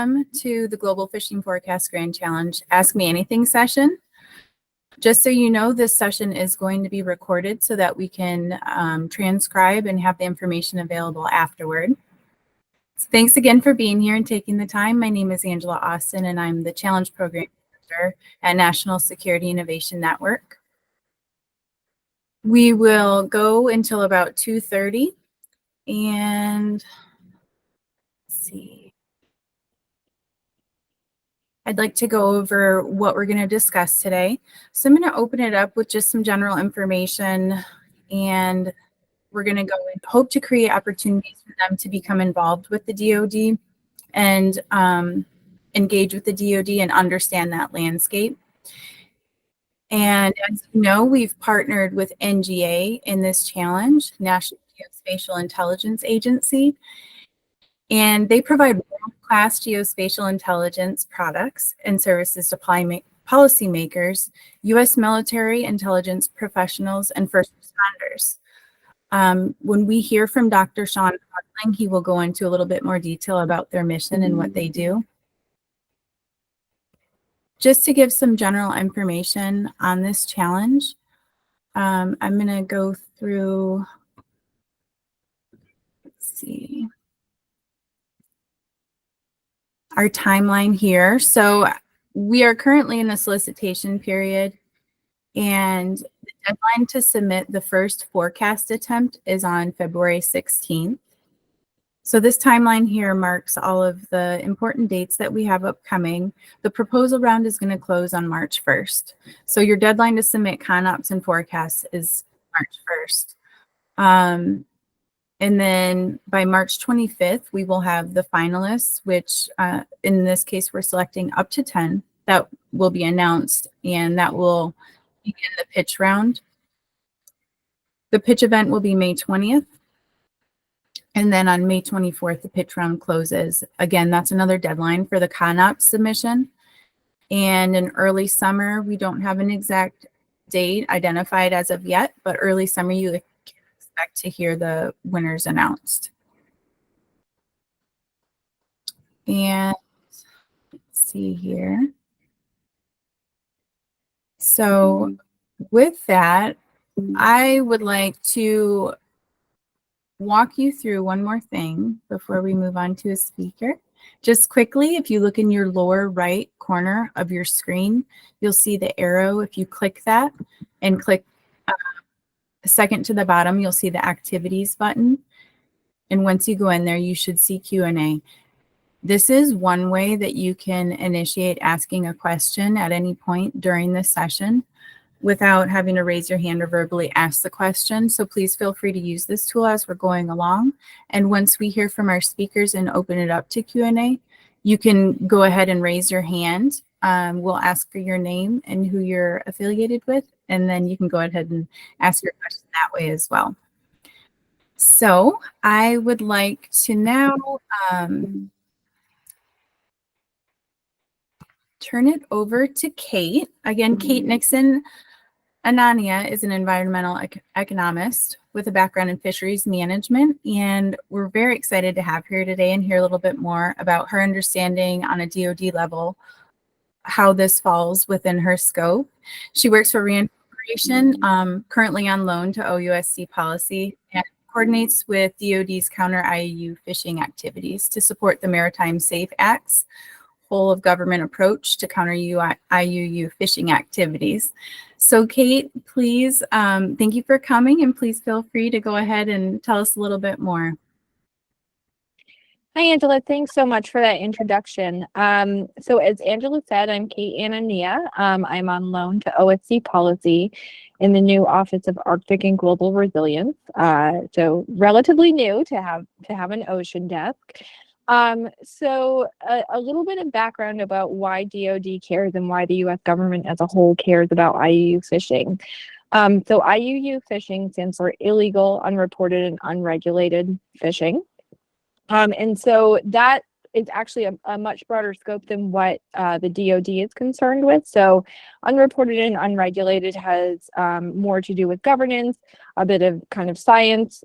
welcome to the Global Fishing Forecast Grand Challenge Ask Me Anything session. Just so you know, this session is going to be recorded so that we can transcribe and have the information available afterward. So thanks again for being here and taking the time. My name is Angela Austin, and I'm the Challenge Program Manager at National Security Innovation Network. We will go until about 2:30, and let's see. I'd like to go over what we're going to discuss today. So I'm going to open it up with just some general information, and we're going to go and hope to create opportunities for them to become involved with the DoD and engage with the DoD and understand that landscape. And as you know, we've partnered with NGA in this challenge, National Geospatial Intelligence Agency, and they provide world-class geospatial intelligence products and services to policymakers, U.S. military intelligence professionals, and first responders. When we hear from Dr. Sean Hartling, he will go into a little bit more detail about their mission and what they do. Just to give some general information on this challenge, I'm going to go through, let's see, our timeline here. So we are currently in a solicitation period, and the deadline to submit the first forecast attempt is on February 16th. So this timeline here marks all of the important dates that we have upcoming. The proposal round is going to close on March 1st. So your deadline to submit ConOps and forecasts is March 1st. And then by March 25th, we will have the finalists, which in this case, we're selecting up to 10 that will be announced, and that will begin the pitch round. The pitch event will be May 20th. And then on May 24th, the pitch round closes. Again, that's another deadline for the ConOps submission. And in early summer, we don't have an exact date identified as of yet, but early summer, you can expect to hear the winners announced. And let's see here. So with that, I would like to walk you through one more thing before we move on to a speaker. Just quickly, if you look in your lower right corner of your screen, you'll see the arrow. If you click that and click second to the bottom, you'll see the activities button. And once you go in there, you should see Q&A. This is one way that you can initiate asking a question at any point during this session without having to raise your hand or verbally ask the question. So please feel free to use this tool as we're going along. And once we hear from our speakers and open it up to Q&A, you can go ahead and raise your hand. We'll ask for your name and who you're affiliated with, and then you can go ahead and ask your question that way as well. So I would like to now turn it over to Kate. Again, Kate Nixon Anania is an environmental economist with a background in fisheries management, and we're very excited to have her today and hear a little bit more about her understanding on a DoD level, how this falls within her scope. She works for Rand Corporation, currently on loan to OUSC policy, and coordinates with DoD's counter-IUU fishing activities to support the Maritime Safe Act's whole of government approach to counter IUU fishing activities. So Kate, please, thank you for coming, and please feel free to go ahead and tell us a little bit more. Hi, Angela. Thanks so much for that introduction. So as Angela said, I'm Kate Anania. I'm on loan to OSC Policy in the new Office of Arctic and Global Resilience. So relatively new to have an ocean desk. So a little bit of background about why DoD cares and why the U.S. government as a whole cares about IUU fishing. So IUU fishing stands for illegal, unreported, and unregulated fishing. And so that it's actually a much broader scope than what the DoD is concerned with. So unreported and unregulated has more to do with governance, a bit of kind of science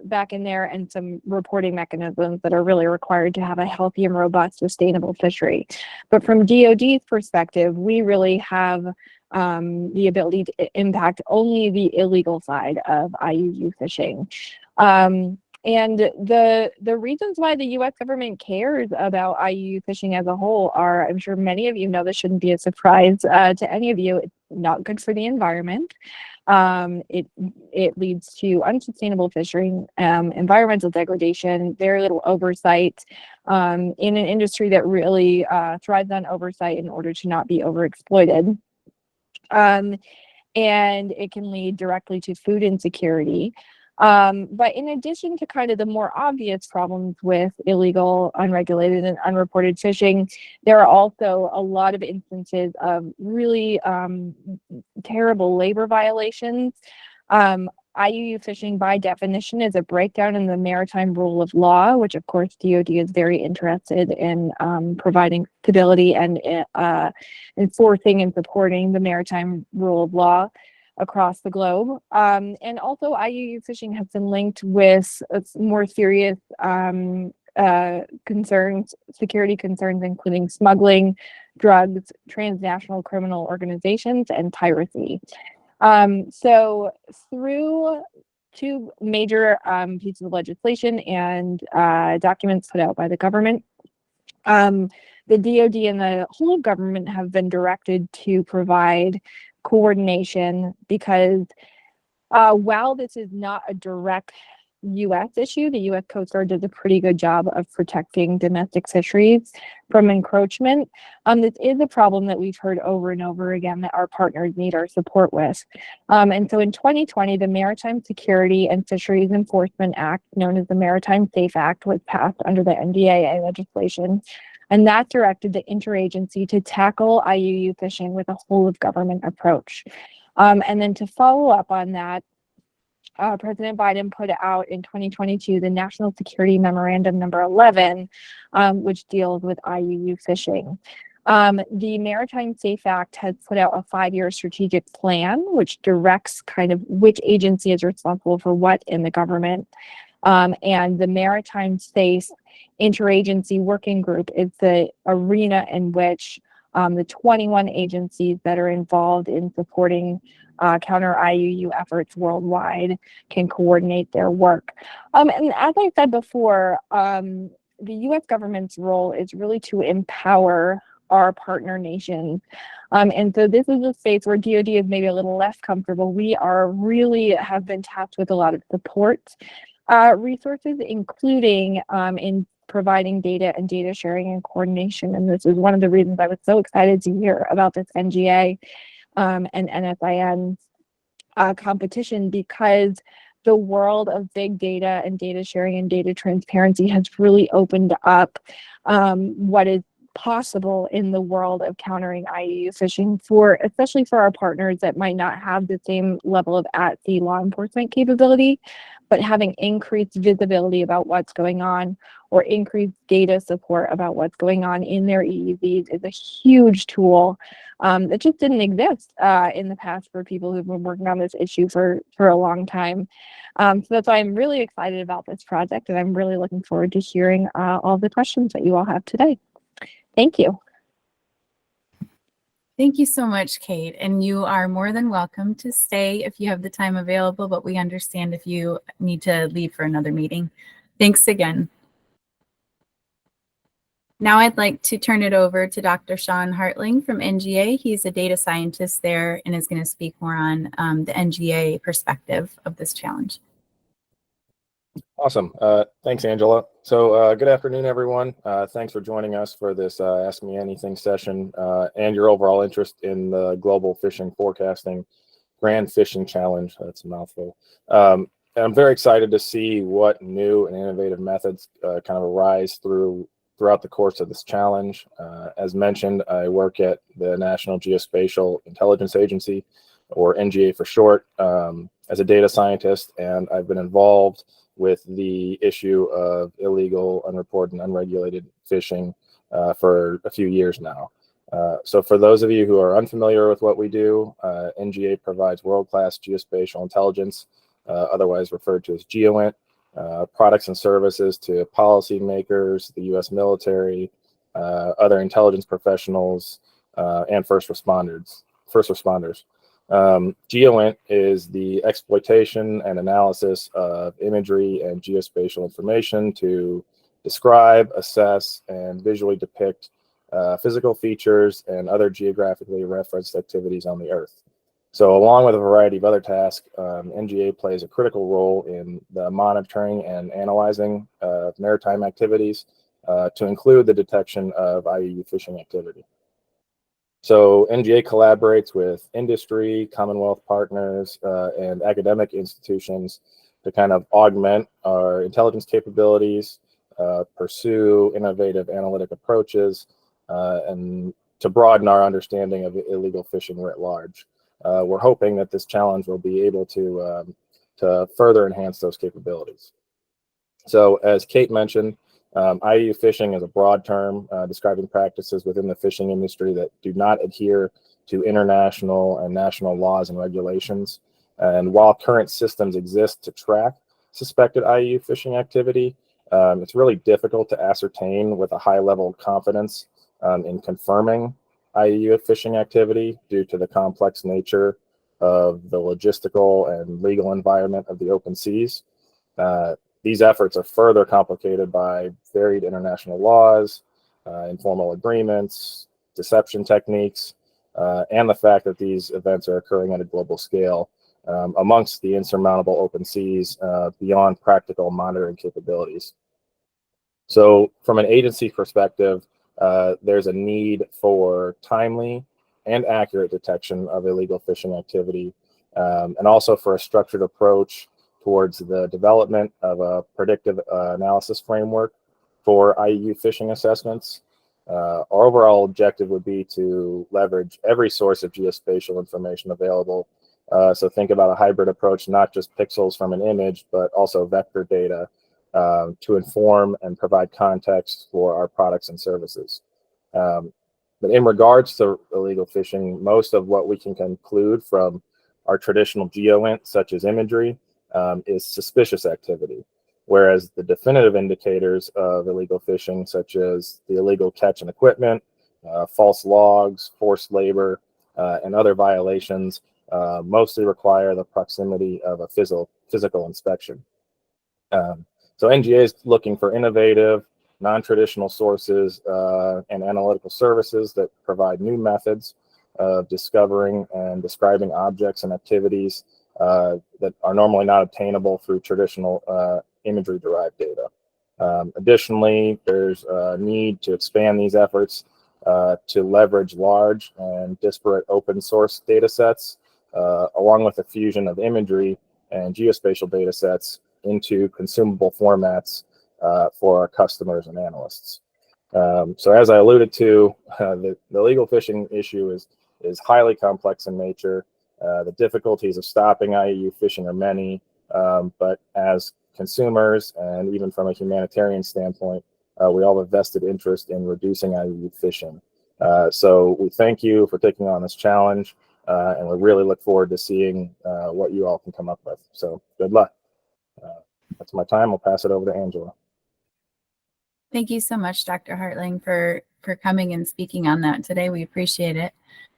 back in there, and some reporting mechanisms that are really required to have a healthy and robust, sustainable fishery. But from DoD's perspective, we really have the ability to impact only the illegal side of IUU fishing. And the reasons why the U.S. government cares about IUU fishing as a whole are, I'm sure many of you know, this shouldn't be a surprise to any of you. It's not good for the environment. It leads to unsustainable fishing, environmental degradation, very little oversight in an industry that really thrives on oversight in order to not be overexploited. And it can lead directly to food insecurity. But in addition to kind of the more obvious problems with illegal, unregulated, and unreported fishing, there are also a lot of instances of really terrible labor violations. IUU fishing, by definition, is a breakdown in the maritime rule of law, which of course DoD is very interested in providing stability and enforcing and supporting the maritime rule of law across the globe. And also IUU fishing has been linked with more serious concerns, security concerns, including smuggling, drugs, transnational criminal organizations, and piracy. So through two major pieces of legislation and documents put out by the government, the DoD and the whole of government have been directed to provide coordination because while this is not a direct U.S. issue, the U.S. Coast Guard does a pretty good job of protecting domestic fisheries from encroachment. This is a problem that we've heard over and over again that our partners need our support with. And so in 2020, the Maritime Security and Fisheries Enforcement Act, known as the Maritime SAFE Act, was passed under the NDAA legislation. And that directed the interagency to tackle IUU fishing with a whole of government approach. And then to follow up on that, President Biden put out in 2022 the National Security Memorandum number 11, which deals with IUU fishing. The Maritime SAFE Act has put out a 5-year strategic plan, which directs kind of which agency is responsible for what in the government. And the Maritime SAFE Interagency Working Group is the arena in which the 21 agencies that are involved in supporting counter IUU efforts worldwide can coordinate their work. And as I said before, the U.S. government's role is really to empower our partner nations. And so this is a space where DoD is maybe a little less comfortable. We are really have been tasked with a lot of support resources, including in providing data and data sharing and coordination. And this is one of the reasons I was so excited to hear about this NGA and NSIN competition, because the world of big data and data sharing and data transparency has really opened up what is possible in the world of countering IUU fishing, for especially for our partners that might not have the same level of at-sea law enforcement capability, but having increased visibility about what's going on or increased data support about what's going on in their EEZs is a huge tool that just didn't exist in the past for people who've been working on this issue for a long time. So that's why I'm really excited about this project, and I'm really looking forward to hearing all the questions that you all have today. Thank you. Thank you so much, Kate. And you are more than welcome to stay if you have the time available, but we understand if you need to leave for another meeting. Thanks again. Now I'd like to turn it over to Dr. Sean Hartling from NGA. He's a data scientist there and is going to speak more on the NGA perspective of this challenge. Awesome. Thanks, Angela. So good afternoon, everyone. Thanks for joining us for this Ask Me Anything session and your overall interest in the Global Fishing Forecasting Grand Fishing Challenge. That's a mouthful. And I'm very excited to see what new and innovative methods kind of arise throughout the course of this challenge. As mentioned, I work at the National Geospatial Intelligence Agency, or NGA for short, as a data scientist, and I've been involved with the issue of illegal, unreported, and unregulated fishing for a few years now. So for those of you who are unfamiliar with what we do, NGA provides world-class geospatial intelligence, otherwise referred to as GEOINT, products and services to policymakers, the U.S. military, other intelligence professionals, and first responders. GEOINT is the exploitation and analysis of imagery and geospatial information to describe, assess, and visually depict physical features and other geographically referenced activities on the Earth. So along with a variety of other tasks, NGA plays a critical role in the monitoring and analyzing maritime activities to include the detection of IUU fishing activity. So NGA collaborates with industry, Commonwealth partners, and academic institutions to kind of augment our intelligence capabilities, pursue innovative analytic approaches, and to broaden our understanding of illegal fishing writ large. We're hoping that this challenge will be able to further enhance those capabilities. So as Kate mentioned, IUU fishing is a broad term describing practices within the fishing industry that do not adhere to international and national laws and regulations. And while current systems exist to track suspected IUU fishing activity, it's really difficult to ascertain with a high level of confidence in confirming IUU fishing activity due to the complex nature of the logistical and legal environment of the open seas. These efforts are further complicated by varied international laws, informal agreements, deception techniques, and the fact that these events are occurring at a global scale amongst the insurmountable open seas beyond practical monitoring capabilities. So from an agency perspective, there's a need for timely and accurate detection of illegal fishing activity, and also for a structured approach towards the development of a predictive analysis framework for IUU fishing assessments. Our overall objective would be to leverage every source of geospatial information available. So think about a hybrid approach, not just pixels from an image, but also vector data to inform and provide context for our products and services. But in regards to illegal fishing, most of what we can conclude from our traditional GEOINT, such as imagery, is suspicious activity, whereas the definitive indicators of illegal fishing, such as the illegal catch and equipment, false logs, forced labor, and other violations, mostly require the proximity of a physical inspection. So NGA is looking for innovative, non-traditional sources and analytical services that provide new methods of discovering and describing objects and activities that are normally not obtainable through traditional imagery-derived data. Additionally, there's a need to expand these efforts to leverage large and disparate open source data sets, along with the fusion of imagery and geospatial data sets into consumable formats for our customers and analysts. So as I alluded to, the illegal fishing issue is highly complex in nature. The difficulties of stopping IUU fishing are many, but as consumers and even from a humanitarian standpoint, we all have a vested interest in reducing IUU fishing. So we thank you for taking on this challenge, and we really look forward to seeing what you all can come up with. So good luck. That's my time. I'll pass it over to Angela. Thank you so much, Dr. Hartling, for coming and speaking on that today. We appreciate it.